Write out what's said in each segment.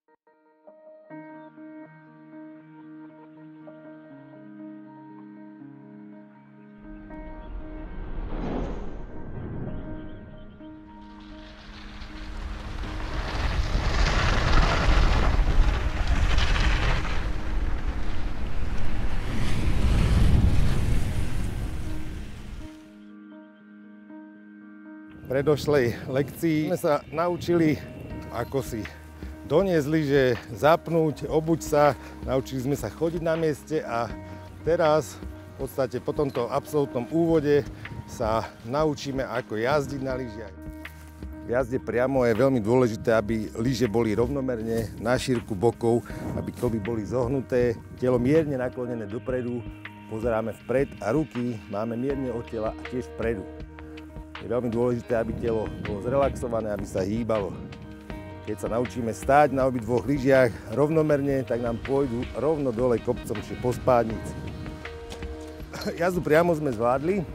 V predošlej lekcii sme sa naučili, ako si doniesť lyže, zapnúť, obuť sa, naučili sme sa chodiť na mieste a teraz v podstate po tomto absolútnom úvode sa naučíme, ako jazdiť na lyžiach. V jazde priamo je veľmi dôležité, aby lyže boli rovnomerne na šírku bokov, aby klby boli zohnuté, telo mierne naklonené dopredu, pozeráme vpred a ruky máme mierne od tela a tiež vpredu. Je veľmi dôležité, aby telo bolo zrelaxované, aby sa hýbalo. Keď sa naučíme stáť na obidvoch lyžiach rovnomerne, tak nám pôjdu rovno dole kopcom, čiže po spádnici. Jazdu priamo sme zvládli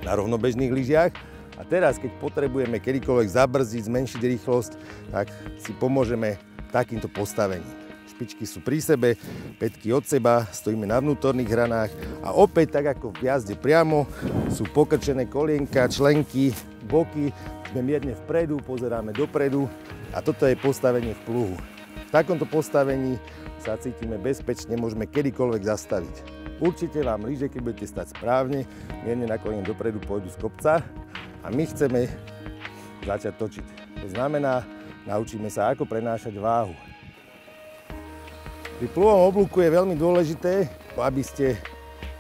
na rovnobežných lyžiach a teraz, keď potrebujeme kedykoľvek zabrzdiť, zmenšiť rýchlosť, tak si pomôžeme takýmto postavením. Špičky sú pri sebe, pätky od seba, stojíme na vnútorných hranách a opäť, tak ako v jazde priamo, sú pokrčené kolienka, členky, boky, sme mierne vpredu, pozeráme dopredu a toto je postavenie v pluhu. V takomto postavení sa cítime bezpečne, môžeme kedykoľvek zastaviť. Určite vám lyže, keď budete stať správne, mierne naklonené dopredu, pôjdu z kopca a my chceme začať točiť. To znamená, naučíme sa, ako prenášať váhu. Pri pluhovom oblúku je veľmi dôležité, aby ste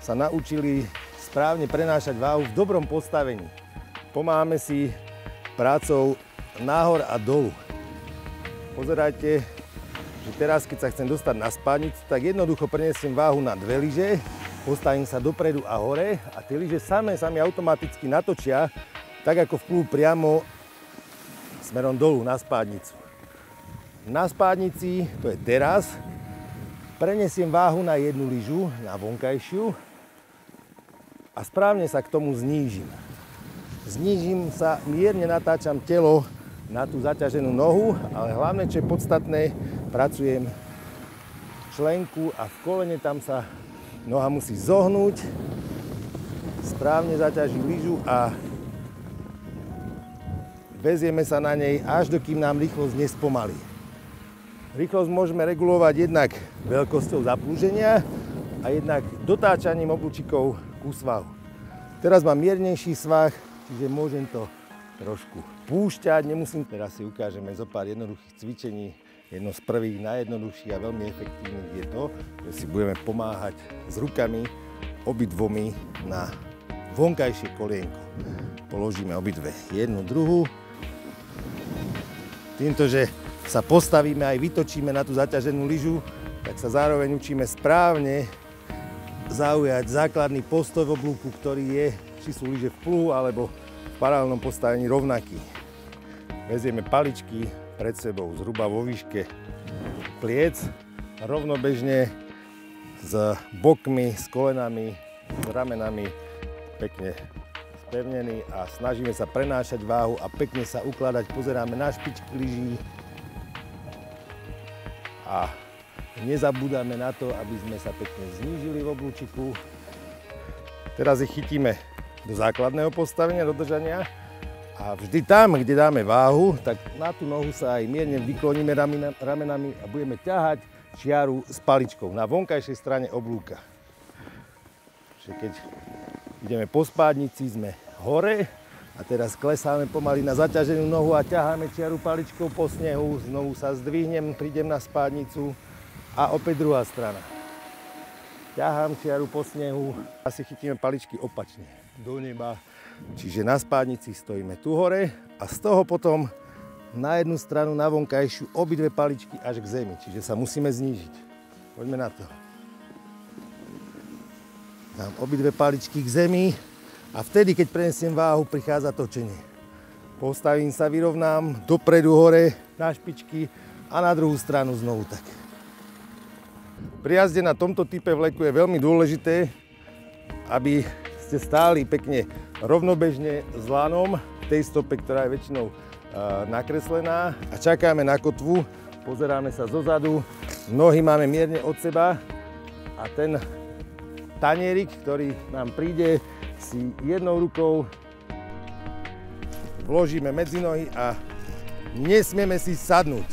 sa naučili správne prenášať váhu v dobrom postavení. Pomáhame si prácou nahor a dolu. Pozerajte, že teraz, keď sa chcem dostať na spádnicu, tak jednoducho prenesiem váhu na dve lyže, postavím sa dopredu a hore a tie lyže sami automaticky natočia, tak ako v pluhu priamo smerom dolu na spádnicu. Na spádnici, to je teraz, prenesiem váhu na jednu lyžu, na vonkajšiu a správne sa k tomu znížim. Znížim sa, mierne natáčam telo na tú zaťaženú nohu, ale hlavne, čo je podstatné, pracujem členku a v kolene tam sa noha musí zohnúť, správne zaťaží lyžu a vezieme sa na nej, až dokým nám rýchlosť nespomalí. Rýchlosť môžeme regulovať jednak veľkosťou zaplúženia a jednak dotáčaním oblúčikov ku svahu. Teraz mám miernejší svah, čiže môžem to trošku púšťať, nemusím. Teraz si ukážeme zo pár jednoduchých cvičení. Jedno z prvých, najjednoduchších a veľmi efektívnych je to, že si budeme pomáhať s rukami obidvomi na vonkajšie kolienko. Položíme obidve jednu, druhú. Týmto, že sa postavíme aj vytočíme na tú zaťaženú lyžu, tak sa zároveň učíme správne zaujať základný postoj v oblúku, ktorý je, či sú lyže v pluhu alebo v paralelnom postavení rovnaký. Vezieme paličky pred sebou zhruba vo výške pliec, rovnobežne s bokmi, s kolenami, s ramenami pekne spevnení a snažíme sa prenášať váhu a pekne sa ukladať. Pozeráme na špičky lyží a nezabúdame na to, aby sme sa pekne znížili v oblúčiku. Teraz ich chytíme do základného postavenia, do držania a vždy tam, kde dáme váhu, tak na tú nohu sa aj mierne vykloníme ramenami a budeme ťahať čiaru s paličkou na vonkajšej strane oblúka. Čiže keď ideme po spádnici, sme hore a teraz klesáme pomaly na zaťaženú nohu a ťaháme čiaru paličkou po snehu, znovu sa zdvihnem, prídem na spádnicu a opäť druhá strana. Ťahám čiaru po snehu a si chytíme paličky opačne do neba. Čiže na spádnici stojíme tu hore a z toho potom na jednu stranu, na vonkajšiu, obidve paličky až k zemi. Čiže sa musíme znížiť. Poďme na to. Dám obidve paličky k zemi a vtedy, keď prenesiem váhu, prichádza točenie. Postavím sa, vyrovnám, dopredu hore, na špičky a na druhú stranu znovu tak. Pri jazde na tomto type vleku je veľmi dôležité, aby ste stáli pekne rovnobežne s lanom v tej stope, ktorá je väčšinou nakreslená a čakáme na kotvu Pozeráme sa zozadu, nohy máme mierne od seba a ten tanierik, ktorý nám príde, si jednou rukou vložíme medzi nohy a nesmieme si sadnúť.